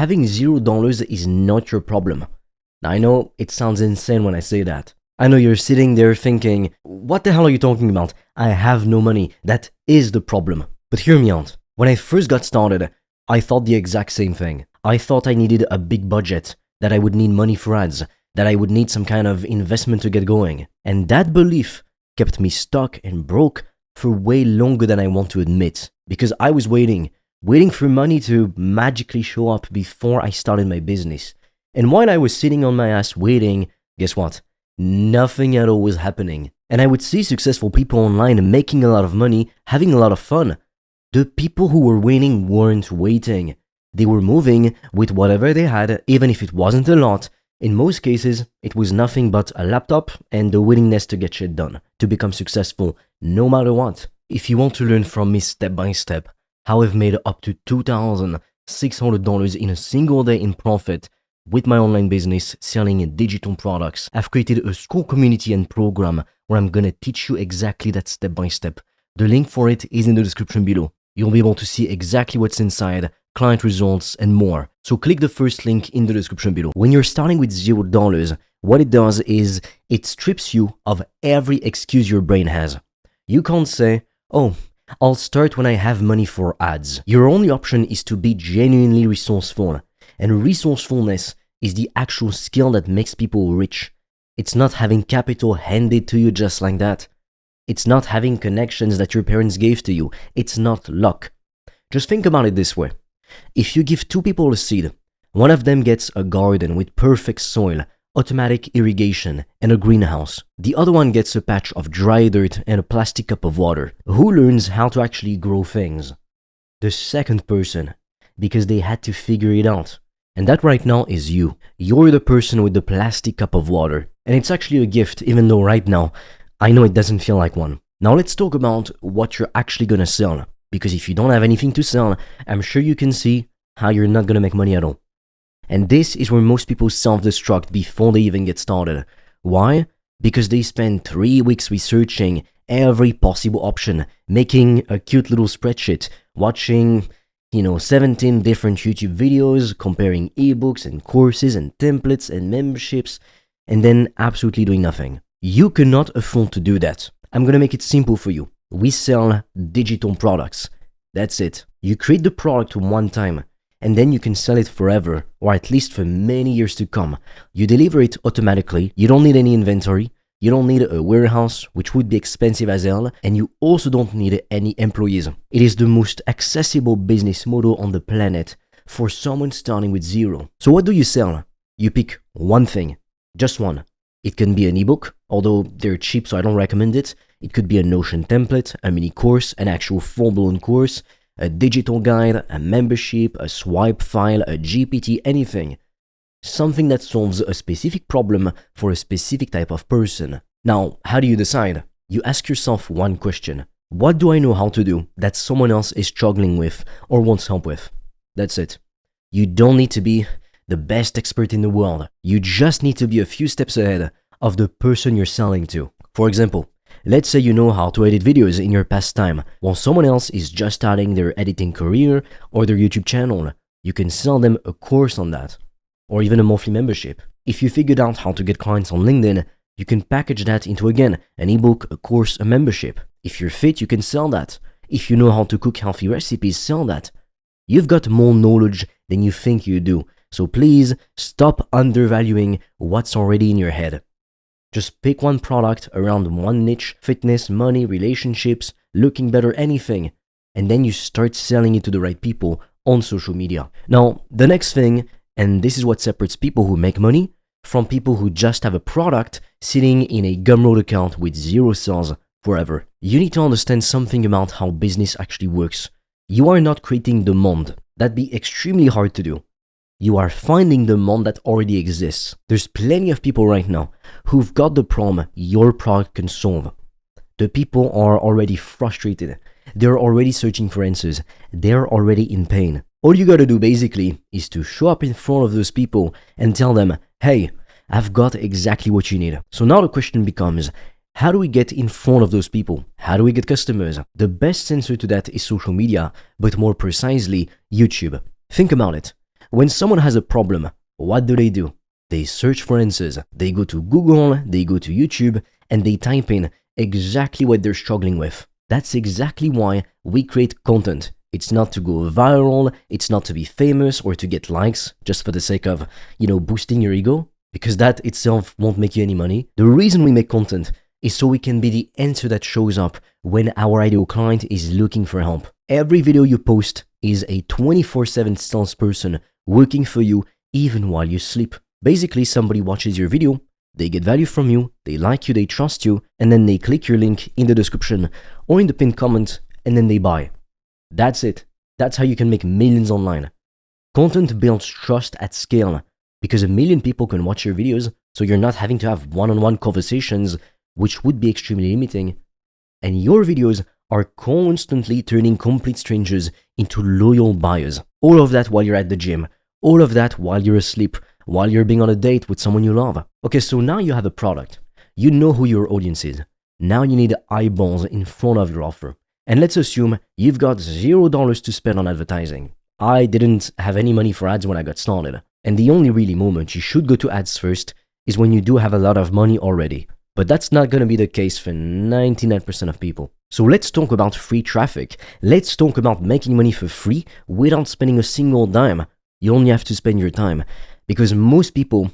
having $0 is not your problem. Now, I know it sounds insane when I say that. I know you're sitting there thinking, what the hell are you talking about? I have no money. That is the problem. But hear me out. When I first got started, I thought the exact same thing. I thought I needed a big budget, that I would need money for ads, that I would need some kind of investment to get going. And that belief kept me stuck and broke for way longer than I want to admit. Because I was waiting for money to magically show up before I started my business. And while I was sitting on my ass waiting, guess what? Nothing at all was happening. And I would see successful people online making a lot of money, having a lot of fun. The people who were waiting weren't waiting. They were moving with whatever they had, even if it wasn't a lot. In most cases, it was nothing but a laptop and the willingness to get shit done, to become successful, no matter what. If you want to learn from me step by step how I've made up to $2,600 in a single day in profit with my online business selling digital products, I've created a school community and program where I'm gonna teach you exactly that step by step. The link for it is in the description below. You'll be able to see exactly what's inside, client results, and more. So click the first link in the description below. When you're starting with $0, what it does is it strips you of every excuse your brain has. You can't say, oh, I'll start when I have money for ads. Your only option is to be genuinely resourceful. And resourcefulness is the actual skill that makes people rich. It's not having capital handed to you just like that. It's not having connections that your parents gave to you. It's not luck. Just think about it this way. If you give two people a seed, one of them gets a garden with perfect soil, automatic irrigation, and a greenhouse. The other one gets a patch of dry dirt and a plastic cup of water. Who learns how to actually grow things? The second person, because they had to figure it out. And that right now is you. You're the person with the plastic cup of water. And it's actually a gift, even though right now, I know it doesn't feel like one. Now let's talk about what you're actually gonna sell. Because if you don't have anything to sell, I'm sure you can see how you're not gonna make money at all. And this is where most people self-destruct before they even get started. Why? Because they spend 3 weeks researching every possible option, making a cute little spreadsheet, watching 17 different YouTube videos, comparing ebooks and courses and templates and memberships, and then absolutely doing nothing. You cannot afford to do that. I'm gonna make it simple for you. We sell digital products. That's it. You create the product one time, and then you can sell it forever, or at least for many years to come. You deliver it automatically. You don't need any inventory. You don't need a warehouse, which would be expensive as hell, and you also don't need any employees. It is the most accessible business model on the planet for someone starting with zero. So what do you sell? You pick one thing, just one. It can be an ebook, although they're cheap so I don't recommend it. It could be a Notion template, a mini course, an actual full-blown course, a digital guide, a membership, a swipe file, a GPT, anything. Something that solves a specific problem for a specific type of person. Now, how do you decide? You ask yourself one question. What do I know how to do that someone else is struggling with or wants help with? That's it. You don't need to be the best expert in the world. You just need to be a few steps ahead of the person you're selling to. For example, let's say you know how to edit videos in your pastime, while someone else is just starting their editing career or their YouTube channel. You can sell them a course on that, or even a monthly membership. If you figured out how to get clients on LinkedIn, you can package that into, again, an ebook, a course, a membership. If you're fit, you can sell that. If you know how to cook healthy recipes, sell that. You've got more knowledge than you think you do, so please stop undervaluing what's already in your head. Just pick one product around one niche: fitness, money, relationships, looking better, anything. And then you start selling it to the right people on social media. Now, the next thing, and this is what separates people who make money from people who just have a product sitting in a Gumroad account with zero sales forever. You need to understand something about how business actually works. You are not creating demand. That'd be extremely hard to do. You are finding the demand that already exists. There's plenty of people right now who've got the problem your product can solve. The people are already frustrated. They're already searching for answers. They're already in pain. All you gotta do basically is to show up in front of those people and tell them, hey, I've got exactly what you need. So now the question becomes, how do we get in front of those people? How do we get customers? The best answer to that is social media, but more precisely, YouTube. Think about it. When someone has a problem, what do? They search for answers. They go to Google, they go to YouTube, and they type in exactly what they're struggling with. That's exactly why we create content. It's not to go viral, it's not to be famous or to get likes just for the sake of, boosting your ego, because that itself won't make you any money. The reason we make content is so we can be the answer that shows up when our ideal client is looking for help. Every video you post is a 24/7 salesperson working for you even while you sleep. Basically, somebody watches your video, they get value from you, they like you, they trust you, and then they click your link in the description or in the pinned comment, and then they buy. That's it. That's how you can make millions online. Content builds trust at scale because 1 million people can watch your videos, so you're not having to have one-on-one conversations, which would be extremely limiting. And your videos are constantly turning complete strangers into loyal buyers. All of that while you're at the gym. All of that while you're asleep, while you're being on a date with someone you love. Okay, so now you have a product. You know who your audience is. Now you need eyeballs in front of your offer. And let's assume you've got $0 to spend on advertising. I didn't have any money for ads when I got started. And the only really moment you should go to ads first is when you do have a lot of money already. But that's not going to be the case for 99% of people. So let's talk about free traffic. Let's talk about making money for free without spending a single dime. You only have to spend your time. Because most people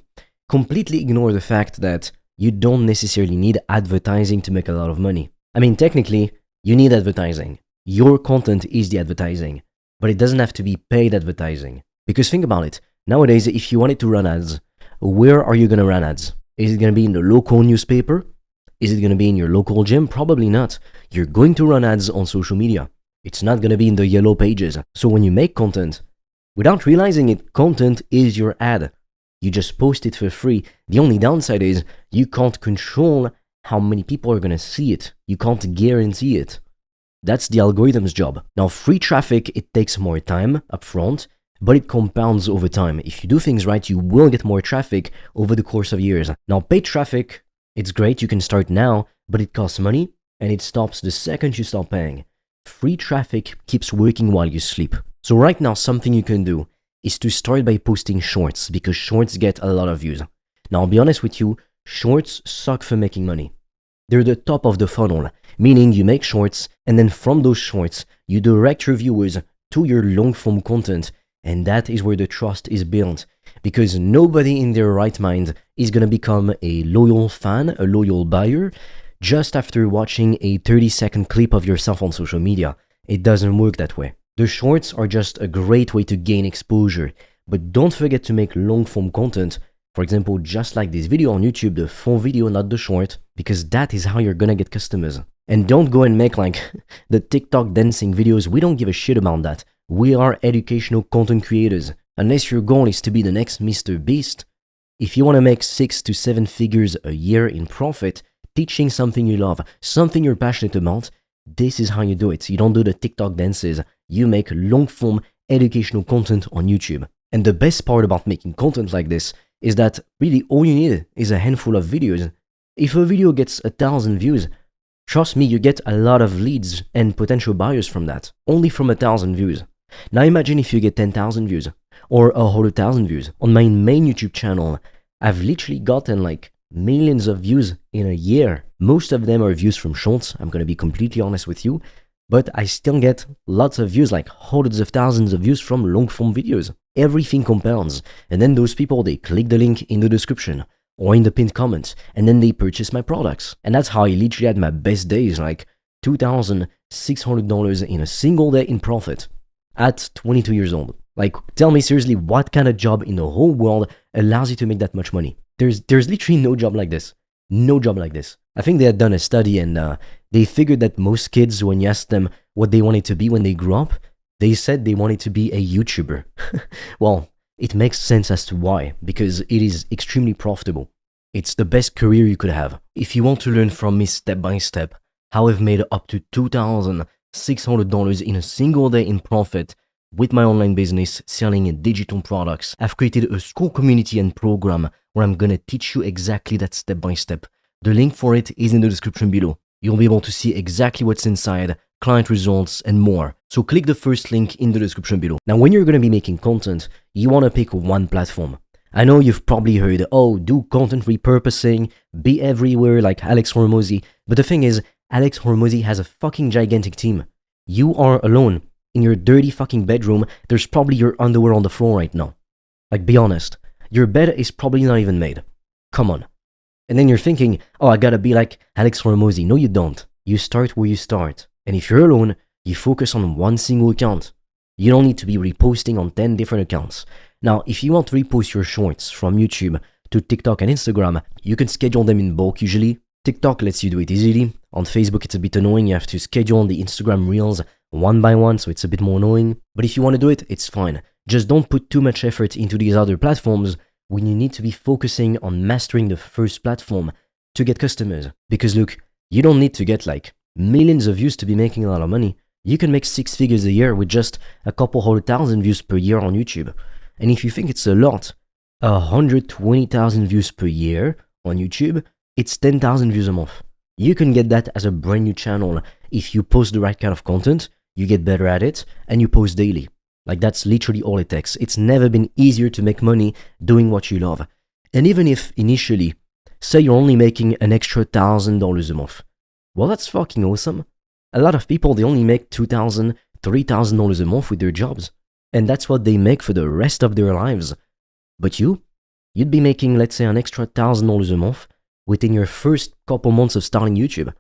completely ignore the fact that you don't necessarily need advertising to make a lot of money. I mean, technically, you need advertising. Your content is the advertising. But it doesn't have to be paid advertising. Because think about it. Nowadays, if you wanted to run ads, where are you going to run ads? Is it going to be in the local newspaper? Is it going to be in your local gym? Probably not. You're going to run ads on social media. It's not going to be in the yellow pages. So when you make content, without realizing it, content is your ad. You just post it for free. The only downside is you can't control how many people are going to see it. You can't guarantee it. That's the algorithm's job. Now, free traffic, it takes more time upfront, but it compounds over time. If you do things right, you will get more traffic over the course of years. Now, paid traffic, it's great, you can start now, but it costs money, and it stops the second you stop paying. Free traffic keeps working while you sleep. So right now, something you can do is to start by posting shorts, because shorts get a lot of views. Now, I'll be honest with you, shorts suck for making money. They're the top of the funnel, meaning you make shorts, and then from those shorts, you direct your viewers to your long-form content, and that is where the trust is built. Because nobody in their right mind is going to become a loyal fan, a loyal buyer, just after watching a 30-second clip of yourself on social media. It doesn't work that way. The shorts are just a great way to gain exposure, but don't forget to make long-form content. For example, just like this video on YouTube, the full video, not the short, because that is how you're gonna get customers. And don't go and make like the TikTok dancing videos. We don't give a shit about that. We are educational content creators. Unless your goal is to be the next Mr. Beast, if you want to make 6 to 7 figures a year in profit, teaching something you love, something you're passionate about, this is how you do it. You don't do the TikTok dances. You make long-form educational content on YouTube. And the best part about making content like this is that really all you need is a handful of videos. If a video gets 1,000 views, trust me, you get a lot of leads and potential buyers from that, only from 1,000 views. Now imagine if you get 10,000 views or 100,000 views. On my main YouTube channel, I've literally gotten like millions of views in a year. Most of them are views from shorts, I'm going to be completely honest with you, but I still get lots of views, like hundreds of thousands of views from long-form videos. Everything compounds, and then those people, they click the link in the description or in the pinned comment, and then they purchase my products. And that's how I literally had my best days, like $2,600 in a single day in profit at 22 years old. Like, tell me seriously, what kind of job in the whole world allows you to make that much money? There's literally no job like this. No job like this. I think they had done a study and they figured that most kids, when you asked them what they wanted to be when they grew up, they said they wanted to be a YouTuber. Well, it makes sense as to why, because it is extremely profitable. It's the best career you could have. If you want to learn from me step by step how I've made up to $2,600 in a single day in profit with my online business selling digital products, I've created a school community and program where I'm gonna teach you exactly that step by step. The link for it is in the description below. You'll be able to see exactly what's inside, client results, and more. So click the first link in the description below. Now, when you're going to be making content, you want to pick one platform. I know you've probably heard, oh, do content repurposing, be everywhere like Alex Hormozy. But the thing is, Alex Hormozy has a fucking gigantic team. You are alone. In your dirty fucking bedroom, there's probably your underwear on the floor right now. Like, be honest. Your bed is probably not even made. Come on. And then you're thinking, oh, I gotta be like Alex Hormozy. No, you don't. You start where you start. And if you're alone, you focus on one single account. You don't need to be reposting on 10 different accounts. Now, if you want to repost your shorts from YouTube to TikTok and Instagram, you can schedule them in bulk usually. TikTok lets you do it easily. On Facebook, it's a bit annoying. You have to schedule the Instagram Reels one by one, so it's a bit more annoying. But if you want to do it, it's fine. Just don't put too much effort into these other platforms when you need to be focusing on mastering the first platform to get customers. Because look, you don't need to get like millions of views to be making a lot of money. You can make 6 figures a year with just a couple 100,000 views per year on YouTube. And if you think it's a lot, 120,000 views per year on YouTube, it's 10,000 views a month. You can get that as a brand new channel if you post the right kind of content, you get better at it, and you post daily. Like, that's literally all it takes. It's never been easier to make money doing what you love. And even if initially, say you're only making an extra $1,000 a month, well, that's fucking awesome. A lot of people, they only make $2,000, $3,000 a month with their jobs. And that's what they make for the rest of their lives. But you'd be making, let's say, an extra $1,000 a month within your first couple months of starting YouTube.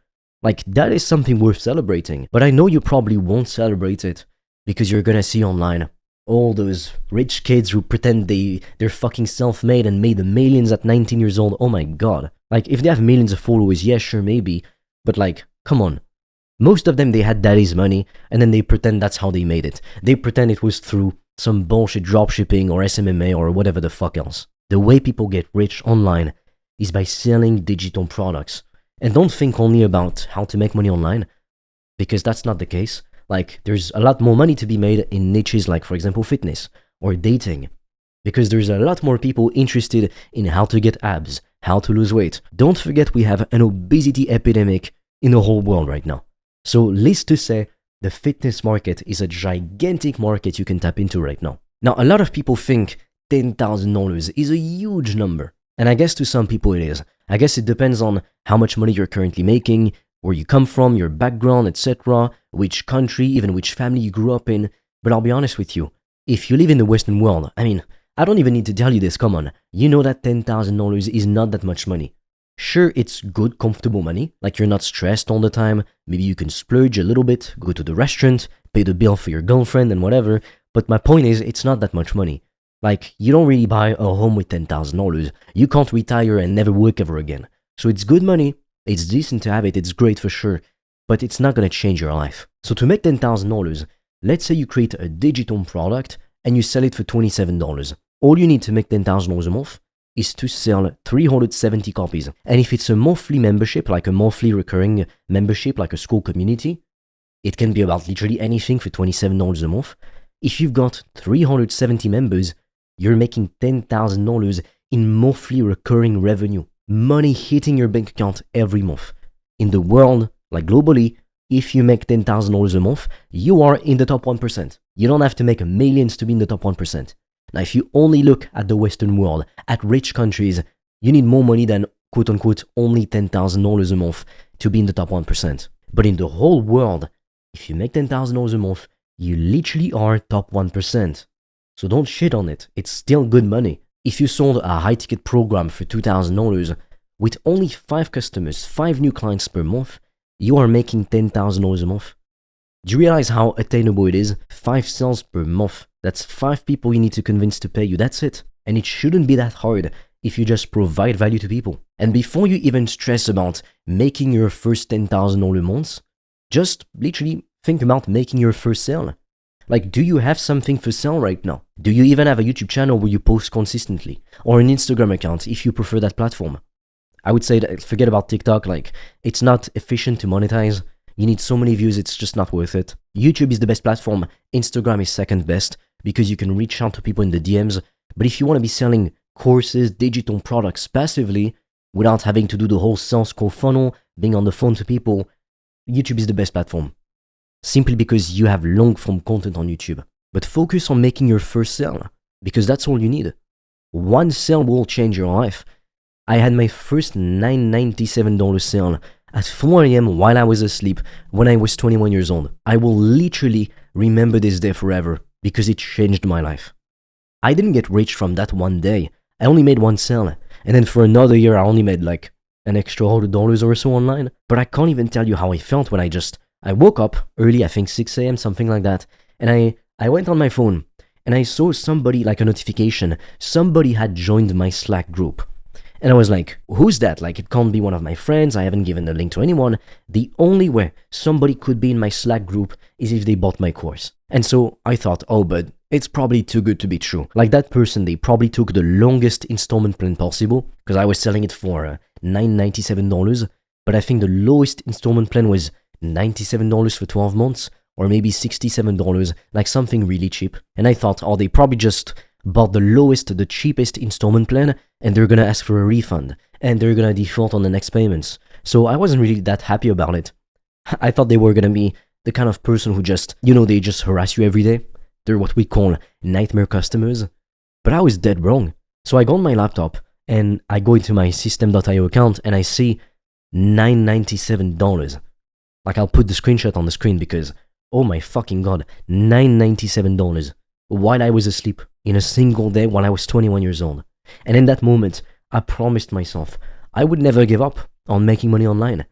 Like, that is something worth celebrating. But I know you probably won't celebrate it because you're gonna see online all those rich kids who pretend they're fucking self-made and made the millions at 19 years old. Oh my god. Like, if they have millions of followers, yeah, sure, maybe. But like, come on. Most of them, they had daddy's money, and then they pretend that's how they made it. They pretend it was through some bullshit dropshipping or SMMA or whatever the fuck else. The way people get rich online is by selling digital products. And don't think only about how to make money online, because that's not the case. Like, there's a lot more money to be made in niches like, for example, fitness or dating. Because there's a lot more people interested in how to get abs, how to lose weight. Don't forget we have an obesity epidemic in the whole world right now. So, least to say, the fitness market is a gigantic market you can tap into right now. Now, a lot of people think $10,000 is a huge number. And I guess to some people it is. I guess it depends on how much money you're currently making, where you come from, your background, etc., which country, even which family you grew up in. But I'll be honest with you, if you live in the Western world, I mean, I don't even need to tell you this, come on. You know that $10,000 is not that much money. Sure, it's good, comfortable money, like you're not stressed all the time, maybe you can splurge a little bit, go to the restaurant, pay the bill for your girlfriend and whatever, but my point is, it's not that much money. Like, you don't really buy a home with $10,000, you can't retire and never work ever again. So it's good money, it's decent to have it, it's great for sure, but it's not gonna change your life. So to make $10,000, let's say you create a digital product and you sell it for $27. All you need to make $10,000 a month is to sell 370 copies. And if it's a monthly membership, like a monthly recurring membership, like a school community, it can be about literally anything for $27 a month. If you've got 370 members, you're making $10,000 in monthly recurring revenue. Money hitting your bank account every month. In the world, like globally, if you make $10,000 a month, you are in the top 1%. You don't have to make millions to be in the top 1%. Now, if you only look at the Western world, at rich countries, you need more money than, quote unquote, only $10,000 a month to be in the top 1%. But in the whole world, if you make $10,000 a month, you literally are top 1%. So don't shit on it. It's still good money. If you sold a high-ticket program for $2,000, with only 5 customers, 5 new clients per month, you are making $10,000 a month. Do you realize how attainable it is? 5 sales per month. That's 5 people you need to convince to pay you. That's it. And it shouldn't be that hard if you just provide value to people. And before you even stress about making your first $10,000 months, just literally think about making your first sale. Like, do you have something for sale right now? Do you even have a YouTube channel where you post consistently? Or an Instagram account if you prefer that platform? I would say that forget about TikTok, like, it's not efficient to monetize. You need so many views, it's just not worth it. YouTube is the best platform, Instagram is second best, because you can reach out to people in the DMs. But if you want to be selling courses, digital products passively, without having to do the whole sales call funnel, being on the phone to people, YouTube is the best platform. simply because you have long form content on YouTube. But focus on making your first sale, because that's all you need. One sale will change your life. I had my first $997 sale at 4 a.m. while I was asleep when I was 21 years old. I will literally remember this day forever because it changed my life. I didn't get rich from that one day. I only made one sale. And then for another year, I only made like an extra $100 or so online. But I can't even tell you how I felt when I woke up early, I think 6 a.m., something like that. And I went on my phone and I saw somebody, like a notification, somebody had joined my Slack group. And I was like, who's that? Like, it can't be one of my friends. I haven't given the link to anyone. The only way somebody could be in my Slack group is if they bought my course. And so I thought, oh, but it's probably too good to be true. Like that person, they probably took the longest installment plan possible because I was selling it for $997. But I think the lowest installment plan was $97 for 12 months or maybe $67, like something really cheap. And I thought, oh, they probably just bought the cheapest installment plan, and they're gonna ask for a refund, and they're gonna default on the next payments. So I wasn't really that happy about it. I thought they were gonna be the kind of person who just, they just harass you every day. They're what we call nightmare customers. But I was dead wrong. So I go on my laptop, and I go into my system.io account, and I see $997. Like, I'll put the screenshot on the screen because, oh my fucking god, $997 while I was asleep in a single day while I was 21 years old. And in that moment, I promised myself I would never give up on making money online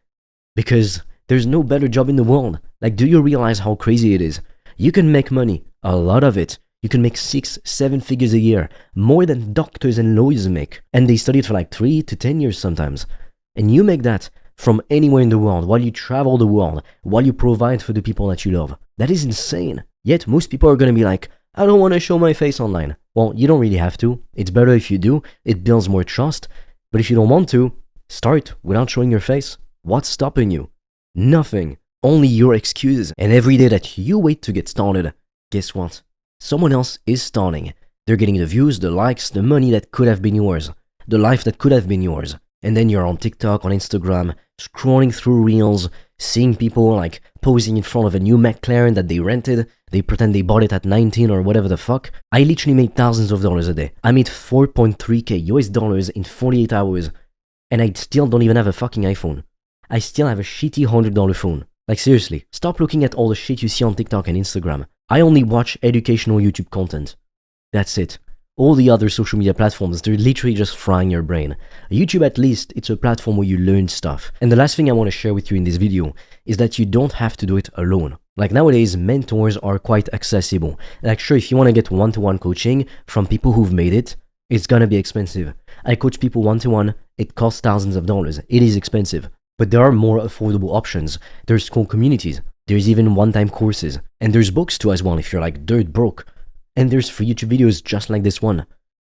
because there's no better job in the world. Like, do you realize how crazy it is? You can make money, a lot of it. You can make 6-7 figures a year, more than doctors and lawyers make. And they studied for like 3 to 10 years sometimes. And you make that from anywhere in the world, while you travel the world, while you provide for the people that you love. That is insane. Yet most people are going to be like, I don't want to show my face online. Well, you don't really have to. It's better if you do. It builds more trust. But if you don't want to, start without showing your face. What's stopping you? Nothing. Only your excuses. And every day that you wait to get started, guess what? Someone else is starting. They're getting the views, the likes, the money that could have been yours. The life that could have been yours. And then you're on TikTok, on Instagram, scrolling through reels, seeing people like posing in front of a new McLaren that they rented. They pretend they bought it at 19 or whatever the fuck. I literally made thousands of dollars a day. I made 4.3k US dollars in 48 hours. And I still don't even have a fucking iPhone. I still have a shitty $100 phone. Like, seriously, stop looking at all the shit you see on TikTok and Instagram. I only watch educational YouTube content. That's it. All the other social media platforms, they're literally just frying your brain. YouTube, at least, it's a platform where you learn stuff. And the last thing I want to share with you in this video is that you don't have to do it alone. Like, nowadays, mentors are quite accessible. Like, sure, if you want to get one-to-one coaching from people who've made it, it's gonna be expensive. I coach people one-to-one, it costs thousands of dollars. It is expensive. But there are more affordable options. There's school communities. There's even one-time courses. And there's books too as well if you're like dirt broke. And there's free YouTube videos just like this one.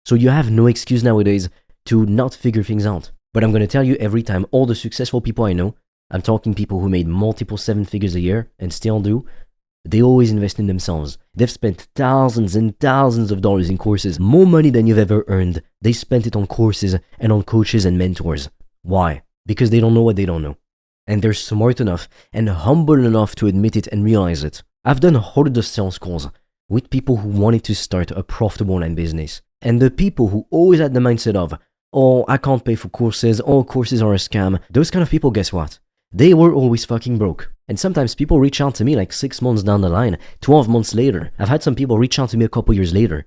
So you have no excuse nowadays to not figure things out. But I'm going to tell you every time, all the successful people I know, I'm talking people who made multiple 7 figures a year and still do, they always invest in themselves. They've spent thousands and thousands of dollars in courses, more money than you've ever earned. They spent it on courses and on coaches and mentors. Why? Because they don't know what they don't know. And they're smart enough and humble enough to admit it and realize it. I've done hundreds of sales calls with people who wanted to start a profitable online business. And the people who always had the mindset of, oh, I can't pay for courses, oh, courses are a scam. Those kind of people, guess what? They were always fucking broke. And sometimes people reach out to me like 6 months down the line, 12 months later. I've had some people reach out to me a couple years later.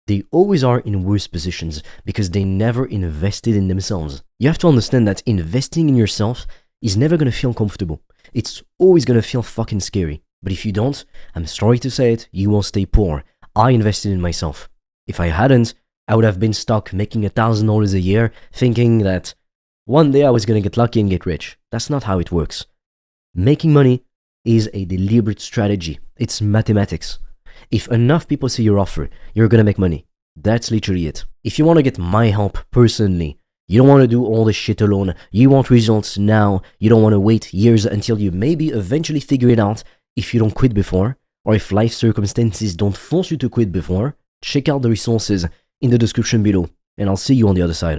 They always are in worse positions because they never invested in themselves. You have to understand that investing in yourself is never going to feel comfortable. It's always going to feel fucking scary. But if you don't, I'm sorry to say it, you will stay poor. I invested in myself. If I hadn't, I would have been stuck making $1,000 a year thinking that one day I was going to get lucky and get rich. That's not how it works. Making money is a deliberate strategy. It's mathematics. If enough people see your offer, you're going to make money. That's literally it. If you want to get my help personally, you don't want to do all this shit alone. You want results now. You don't want to wait years until you maybe eventually figure it out if you don't quit before, or if life circumstances don't force you to quit before. Check out the resources in the description below, and I'll see you on the other side.